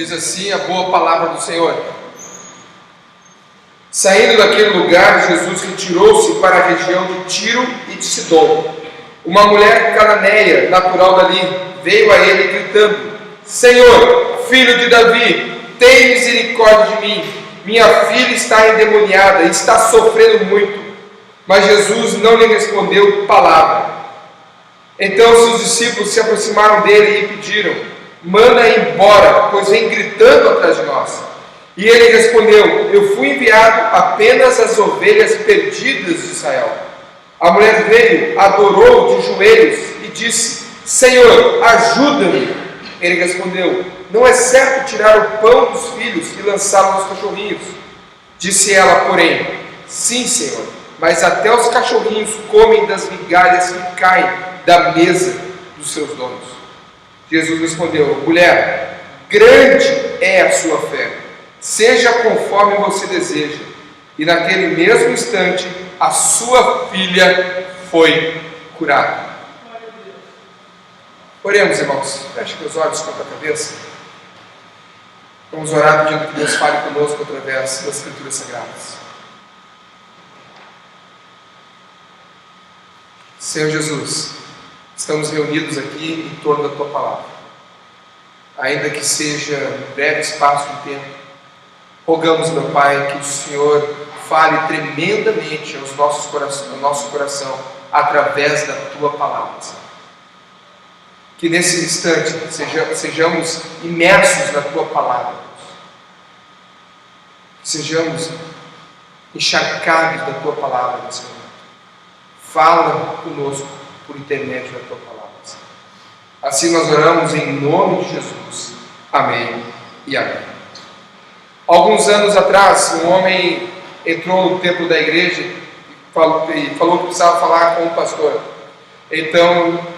Diz assim a boa palavra do Senhor. Saindo daquele lugar, Jesus retirou-se para a região de Tiro e de Sidom. Uma mulher cananeia, natural dali, veio a ele gritando: Senhor, filho de Davi, tem misericórdia de mim. Minha filha está endemoniada e está sofrendo muito. Mas Jesus não lhe respondeu palavra. Então seus discípulos se aproximaram dele e pediram: manda embora, pois vem gritando atrás de nós. E ele respondeu: eu fui enviado apenas às ovelhas perdidas de Israel. A mulher veio, adorou de joelhos e disse: Senhor, ajuda-me. Ele respondeu: não é certo tirar o pão dos filhos e lançá-lo aos cachorrinhos. Disse ela, porém: sim, Senhor, mas até os cachorrinhos comem das migalhas que caem da mesa dos seus donos. Jesus respondeu: mulher, grande é a sua fé, seja conforme você deseja. E naquele mesmo instante a sua filha foi curada. Oremos, irmãos. Feche meus olhos contra a cabeça. Vamos orar pedindo que Deus fale conosco através das Escrituras Sagradas. Senhor Jesus, estamos reunidos aqui em torno da Tua Palavra. Ainda que seja um breve espaço de tempo, rogamos, meu Pai, que o Senhor fale tremendamente ao nosso coração através da Tua Palavra, Senhor. Que nesse instante sejamos imersos na Tua Palavra, que sejamos encharcados da Tua Palavra nesse momento. Fala conosco por intermédio da Tua Palavra, Senhor. Assim nós oramos em nome de Jesus. Amém e amém. Alguns anos atrás, um homem entrou no templo da igreja e falou que precisava falar com o pastor. Então,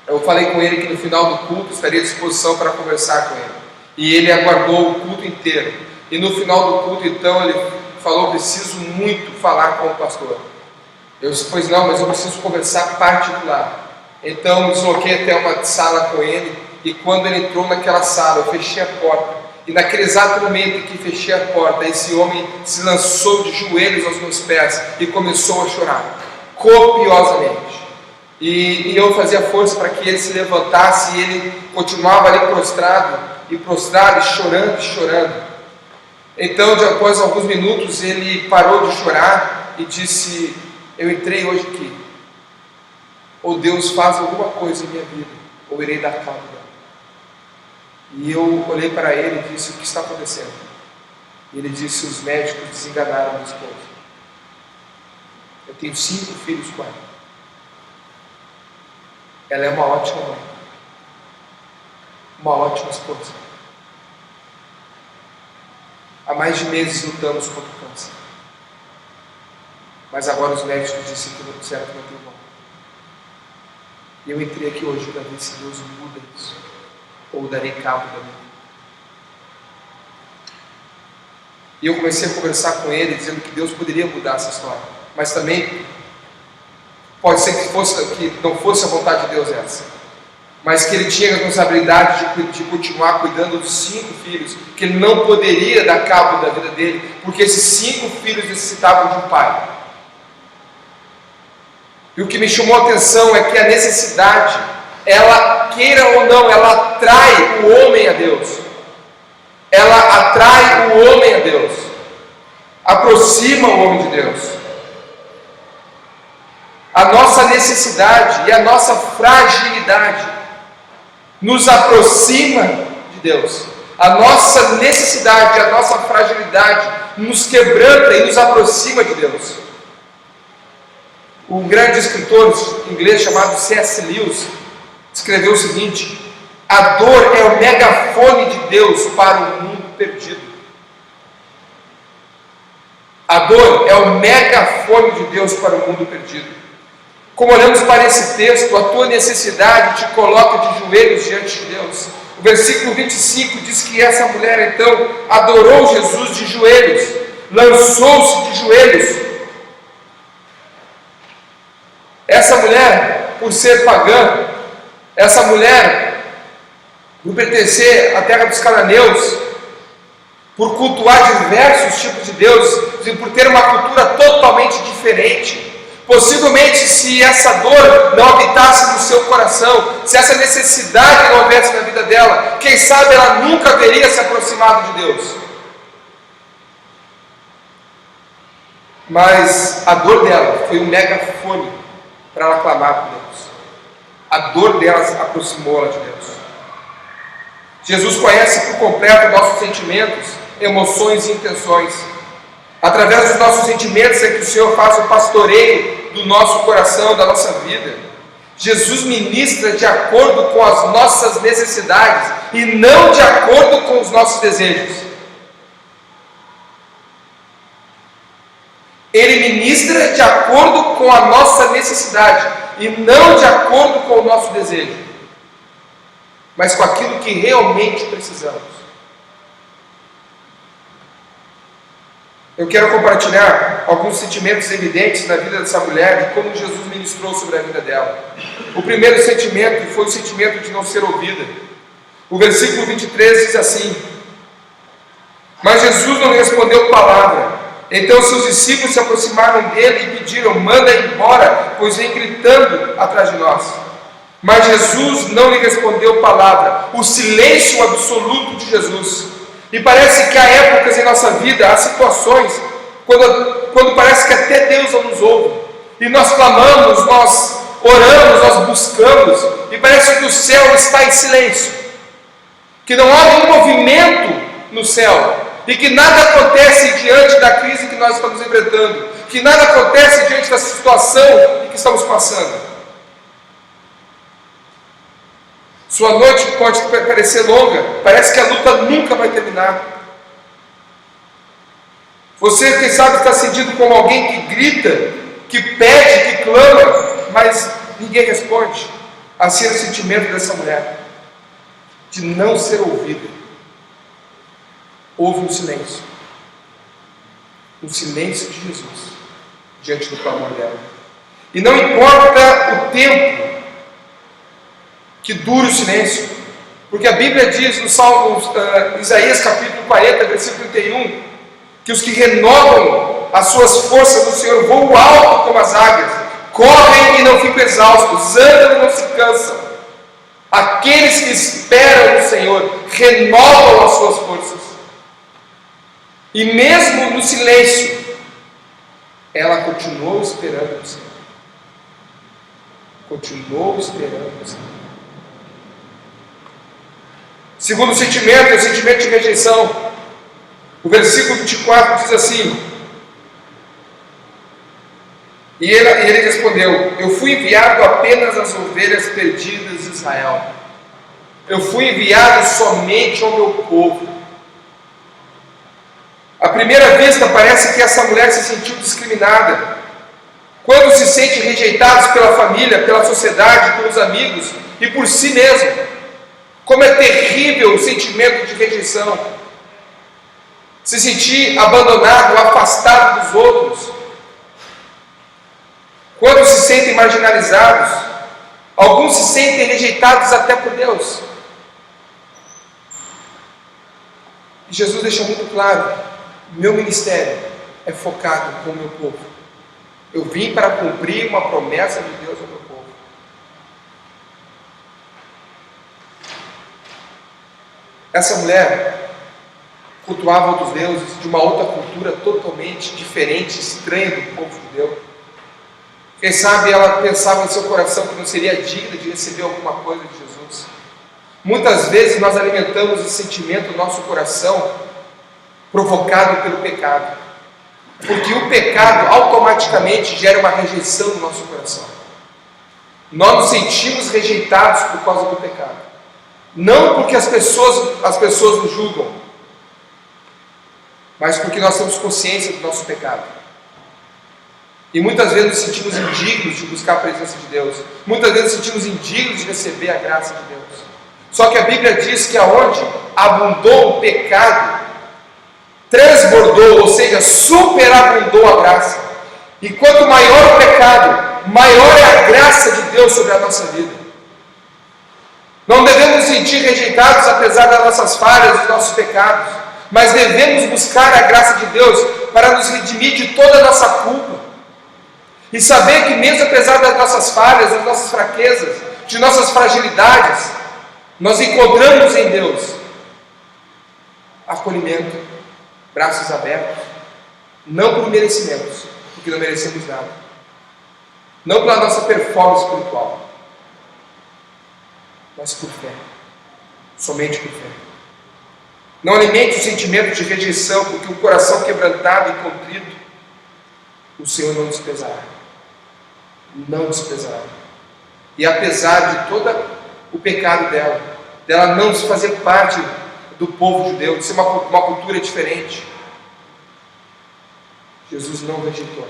eu falei com ele que no final do culto estaria à disposição para conversar com ele. E ele aguardou o culto inteiro. E no final do culto, então, ele falou: preciso muito falar com o pastor. Eu disse: pois não, mas eu preciso conversar particular. Então, me desloquei até uma sala com ele. E quando ele entrou naquela sala, eu fechei a porta. E naquele exato momento em que fechei a porta, esse homem se lançou de joelhos aos meus pés e começou a chorar, copiosamente. E eu fazia força para que ele se levantasse, e ele continuava ali prostrado, e chorando. Então, após alguns minutos, ele parou de chorar e disse: eu entrei hoje aqui, ou Deus faz alguma coisa em minha vida, ou irei dar cabo dela. E eu olhei para ele e disse: o que está acontecendo? E ele disse: os médicos desenganaram minha esposa. Eu tenho 5 filhos com ela. Ela é uma ótima mãe, uma ótima esposa. Há mais de meses lutamos contra o câncer, mas agora os médicos disseram que não tem volta. E eu entrei aqui hoje para ver se Deus muda isso, ou darei cabo da minha vida. E eu comecei a conversar com ele, dizendo que Deus poderia mudar essa história, mas também pode ser que não fosse a vontade de Deus essa, mas que ele tinha a responsabilidade de continuar cuidando dos 5 filhos, que ele não poderia dar cabo da vida dele, porque esses 5 filhos necessitavam de um pai. E o que me chamou a atenção é que a necessidade, ela, queira ou não, ela atrai o homem a Deus. Ela atrai o homem a Deus, aproxima o homem de Deus. A nossa necessidade e a nossa fragilidade nos aproxima de Deus. A nossa necessidade e a nossa fragilidade nos quebranta e nos aproxima de Deus. Um grande escritor inglês chamado C.S. Lewis escreveu o seguinte: a dor é o megafone de Deus para o mundo perdido. A dor é o megafone de Deus para o mundo perdido. Como olhamos para esse texto, a tua necessidade te coloca de joelhos diante de Deus. O versículo 25 diz que essa mulher então adorou Jesus de joelhos, lançou-se de joelhos. Essa mulher, por ser pagã, essa mulher por pertencer à terra dos cananeus, por cultuar diversos tipos de deuses, e por ter uma cultura totalmente diferente. Possivelmente, se essa dor não habitasse no seu coração, se essa necessidade não houvesse na vida dela, quem sabe ela nunca haveria se aproximado de Deus. Mas a dor dela foi um megafone para ela clamar por Deus. A dor dela aproximou-la de Deus. Jesus conhece por completo nossos sentimentos, emoções e intenções. Através dos nossos sentimentos é que o Senhor faz o pastoreio do nosso coração, da nossa vida. Jesus ministra de acordo com as nossas necessidades e não de acordo com os nossos desejos. Ele ministra de acordo com a nossa necessidade e não de acordo com o nosso desejo, mas com aquilo que realmente precisamos. Eu quero compartilhar alguns sentimentos evidentes na vida dessa mulher e como Jesus ministrou sobre a vida dela. O primeiro sentimento foi o sentimento de não ser ouvida. O versículo 23 diz assim: mas Jesus não lhe respondeu palavra. Então seus discípulos se aproximaram dele e pediram: manda embora, pois vem gritando atrás de nós. Mas Jesus não lhe respondeu palavra. O silêncio absoluto de Jesus. E parece que há épocas em nossa vida, há situações, quando parece que até Deus não nos ouve. E nós clamamos, nós oramos, nós buscamos, e parece que o céu está em silêncio. Que não há nenhum movimento no céu. E que nada acontece diante da crise que nós estamos enfrentando. Que nada acontece diante da situação que estamos passando. Sua noite pode parecer longa, parece que a luta nunca vai terminar. Você, quem sabe, está sentindo como alguém que grita, que pede, que clama, mas ninguém responde. Assim é o sentimento dessa mulher, de não ser ouvida. Houve um silêncio de Jesus diante do clamor dela. E não importa o tempo que dura o silêncio, porque a Bíblia diz no Salmo, Isaías capítulo 40, versículo 31, que os que renovam as suas forças no Senhor voam alto como as águias, correm e não ficam exaustos, andam e não se cansam. Aqueles que esperam no Senhor renovam as suas forças. E mesmo no silêncio, ela continuou esperando no Senhor. Continuou esperando no Senhor. Segundo sentimento é o sentimento de rejeição. O versículo 24 diz assim: e ele respondeu: eu fui enviado apenas às ovelhas perdidas de Israel. Eu fui enviado somente ao meu povo. À primeira vista parece que essa mulher se sentiu discriminada. Quando se sente rejeitados pela família, pela sociedade, pelos amigos e por si mesmo. Como é terrível o sentimento de rejeição. Se sentir abandonado, afastado dos outros. Quando se sentem marginalizados, alguns se sentem rejeitados até por Deus. E Jesus deixa muito claro: meu ministério é focado com o meu povo. Eu vim para cumprir uma promessa de Deus ao meu povo. Essa mulher cultuava outros deuses de uma outra cultura totalmente diferente, estranha do povo judeu. Quem sabe ela pensava em seu coração que não seria digna de receber alguma coisa de Jesus. Muitas vezes nós alimentamos esse sentimento no nosso coração, provocado pelo pecado. Porque o pecado automaticamente gera uma rejeição no nosso coração. Nós nos sentimos rejeitados por causa do pecado. Não porque as pessoas nos julgam, mas porque nós temos consciência do nosso pecado. E muitas vezes nos sentimos indignos de buscar a presença de Deus. Muitas vezes nos sentimos indignos de receber a graça de Deus. Só que a Bíblia diz que aonde abundou o pecado, transbordou, ou seja, superabundou a graça. E quanto maior o pecado, maior é a graça de Deus sobre a nossa vida. Não devemos nos sentir rejeitados apesar das nossas falhas, dos nossos pecados, mas devemos buscar a graça de Deus para nos redimir de toda a nossa culpa. E saber que mesmo apesar das nossas falhas, das nossas fraquezas, de nossas fragilidades, nós encontramos em Deus acolhimento, braços abertos, não por merecimentos, porque não merecemos nada, não pela nossa performance espiritual, mas por fé, somente por fé. Não alimente o sentimento de rejeição, porque o coração quebrantado e contrito, o Senhor não desprezará. Não desprezará. E apesar de todo o pecado dela não se fazer parte do povo judeu, de ser uma cultura diferente, Jesus não rejeitou.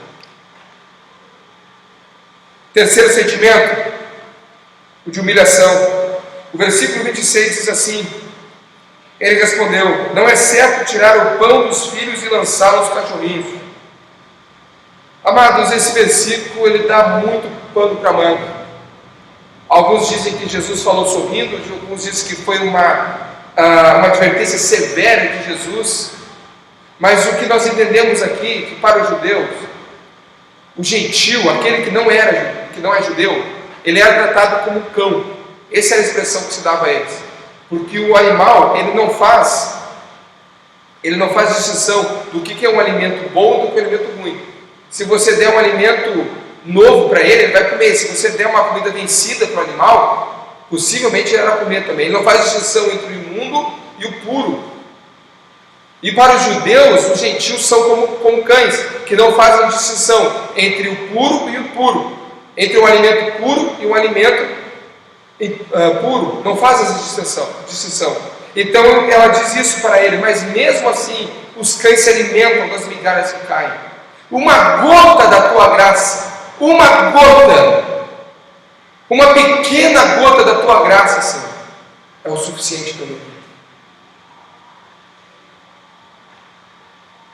Terceiro sentimento, o de humilhação. O versículo 26 diz assim: ele respondeu: não é certo tirar o pão dos filhos e lançá-lo aos cachorrinhos. Amados, esse versículo ele dá muito pano para manga. Alguns dizem que Jesus falou sorrindo, alguns dizem que foi uma advertência severa de Jesus. Mas o que nós entendemos aqui, que para os judeus, o gentio, aquele que não é judeu, ele era tratado como cão. Essa era a expressão que se dava a eles. Porque o animal, ele não faz distinção do que é um alimento bom do que é um alimento ruim. Se você der um alimento novo para ele vai comer. Se você der uma comida vencida para o animal, possivelmente ele vai comer também. Ele não faz distinção entre o imundo e o puro. E para os judeus, os gentios são como cães, que não fazem distinção entre o puro e o puro, entre um alimento puro e um alimento puro, não faz essa distinção. Então ela diz isso para ele, mas mesmo assim os cães se alimentam das migalhas que caem. Uma gota da tua graça, uma pequena gota da tua graça, Senhor, é o suficiente para mim.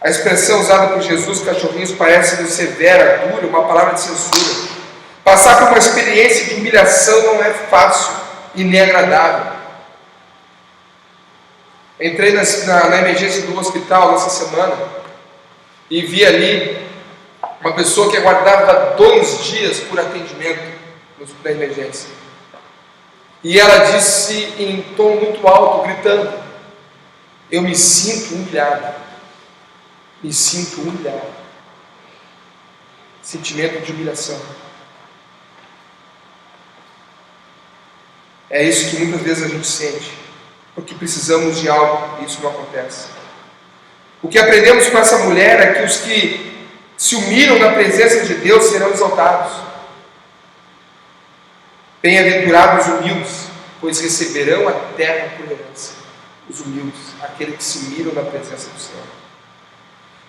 A expressão usada por Jesus, cachorrinhos, parece severa, dura, uma palavra de censura. Passar por uma experiência de humilhação não é fácil e nem agradável. Entrei na emergência do hospital nessa semana e vi ali uma pessoa que aguardava 2 dias por atendimento na emergência. E ela disse em tom muito alto, gritando: eu me sinto humilhado. Me sinto humilhado. Sentimento de humilhação. É isso que muitas vezes a gente sente, porque precisamos de algo e isso não acontece. O que aprendemos com essa mulher é que os que se humilham na presença de Deus serão exaltados. Bem-aventurados os humildes, pois receberão a terra por herança. Os humildes, aqueles que se humilham na presença do Senhor.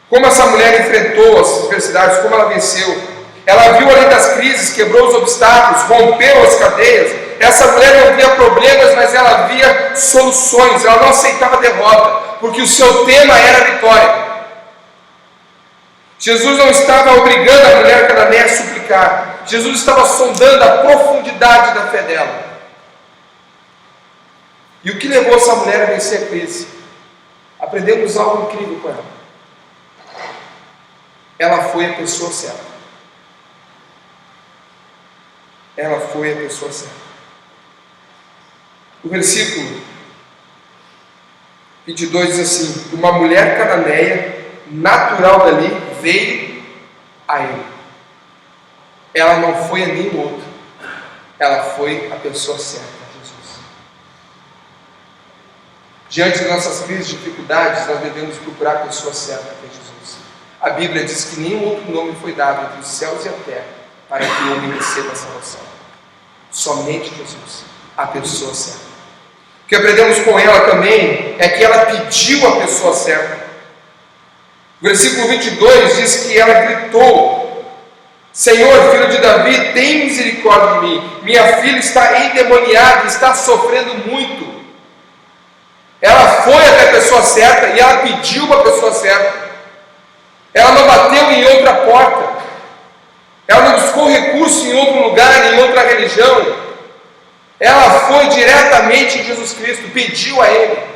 Como essa mulher enfrentou as adversidades, como ela venceu. Ela viu além das crises, quebrou os obstáculos, rompeu as cadeias. Essa mulher não via problemas, mas ela via soluções. Ela não aceitava a derrota, porque o seu tema era a vitória. Jesus não estava obrigando a mulher cananeia a suplicar. Jesus estava sondando a profundidade da fé dela. E o que levou essa mulher a vencer a crise? Aprendemos algo incrível com ela. Ela foi a pessoa certa. Ela foi a pessoa certa. O versículo 22 diz assim: uma mulher cananeia, natural dali, veio a ele. Ela não foi a nenhum outro. Ela foi a pessoa certa, Jesus. Diante das nossas crises e dificuldades, nós devemos procurar a pessoa certa, que é Jesus. A Bíblia diz que nenhum outro nome foi dado entre os céus e a terra para que o homem receba a salvação. Somente Jesus, a pessoa certa. O que aprendemos com ela também é que ela pediu a pessoa certa. O versículo 22 diz que ela gritou: Senhor, filho de Davi, tem misericórdia de mim. Minha filha está endemoniada, está sofrendo muito. Ela foi até a pessoa certa e ela pediu para a pessoa certa. Ela não bateu em outra porta. Ela não buscou recurso em outro lugar, em outra religião. Ela foi diretamente em Jesus Cristo, pediu a Ele.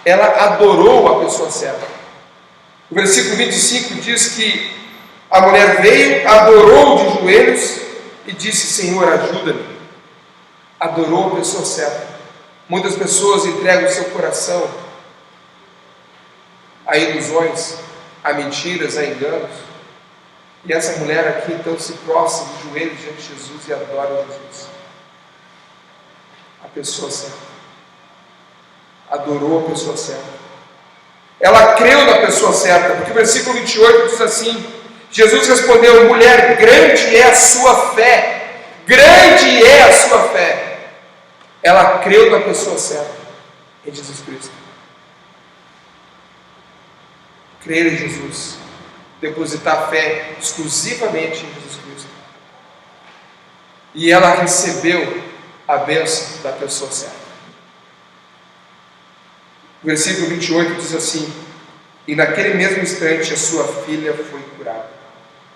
Ela adorou a pessoa certa. O versículo 25 diz que a mulher veio, adorou de joelhos e disse: Senhor, ajuda-me. Adorou a pessoa certa. Muitas pessoas entregam o seu coração a ilusões, a mentiras, a enganos. E essa mulher aqui então se prostra de joelhos diante de Jesus e adora Jesus. A pessoa certa. Adorou a pessoa certa. Ela creu na pessoa certa, porque o versículo 28 diz assim: Jesus respondeu: mulher, grande é a sua fé. Grande é a sua fé. Ela creu na pessoa certa, em Jesus Cristo. Crer em Jesus, depositar fé exclusivamente em Jesus Cristo. E ela recebeu a bênção da pessoa certa. O versículo 28 diz assim: e naquele mesmo instante a sua filha foi curada,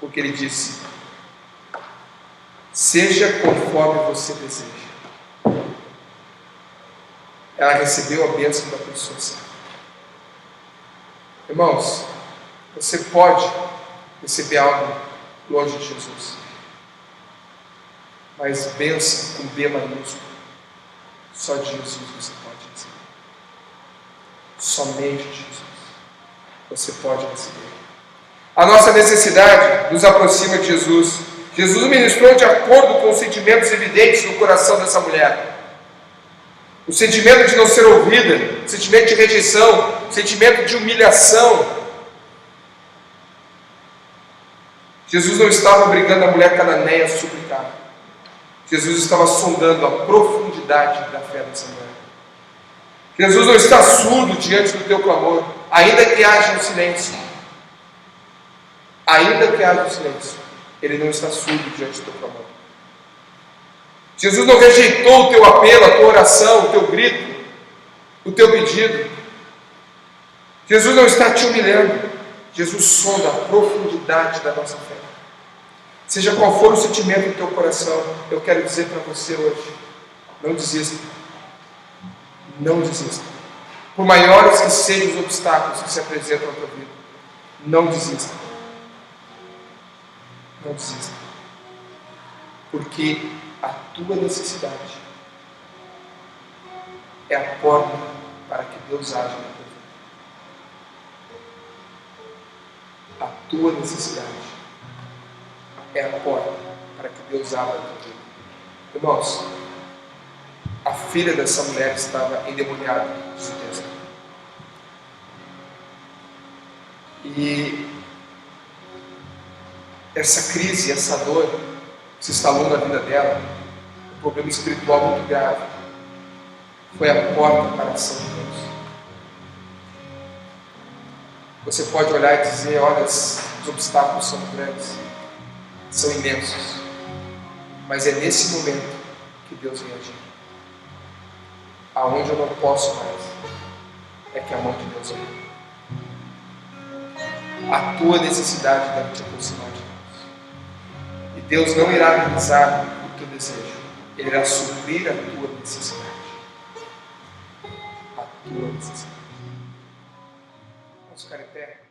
porque ele disse: seja conforme você deseja. Ela recebeu a bênção da pessoa certa. Irmãos, você pode receber algo longe de Jesus, mas bênção com B maiúsculo, só de Jesus você pode receber. Somente de Jesus você pode receber. A nossa necessidade nos aproxima de Jesus. Jesus ministrou de acordo com os sentimentos evidentes no coração dessa mulher. O sentimento de não ser ouvida, o sentimento de rejeição, o sentimento de humilhação. Jesus não estava obrigando a mulher cananeia a suplicar. Jesus estava sondando a profundidade da fé dessa mulher. Jesus não está surdo diante do teu clamor, ainda que haja um silêncio. Ainda que haja um silêncio, Ele não está surdo diante do teu clamor. Jesus não rejeitou o teu apelo, a tua oração, o teu grito, o teu pedido. Jesus não está te humilhando. Jesus sonda a profundidade da nossa fé. Seja qual for o sentimento do teu coração, eu quero dizer para você hoje: não desista. Não desista. Por maiores que sejam os obstáculos que se apresentam na tua vida, não desista. Não desista. Porque a tua necessidade é a porta para que Deus haja na tua vida. A tua necessidade é a porta para que Deus abra na tua vida. Irmãos, a filha dessa mulher estava endemoniada, diz o texto. E essa crise, essa dor se instalou na vida dela, um problema espiritual muito grave. Foi a porta para a ação de Deus. Você pode olhar e dizer: olha, os obstáculos são grandes, são imensos, mas é nesse momento que Deus vem agir. Aonde eu não posso mais, é que a mão de Deus vem. A tua necessidade deve te aproximar de Deus. E Deus não irá realizar o teu desejo, Ele irá suprir a tua necessidade. A tua necessidade. Vamos ficar em pé.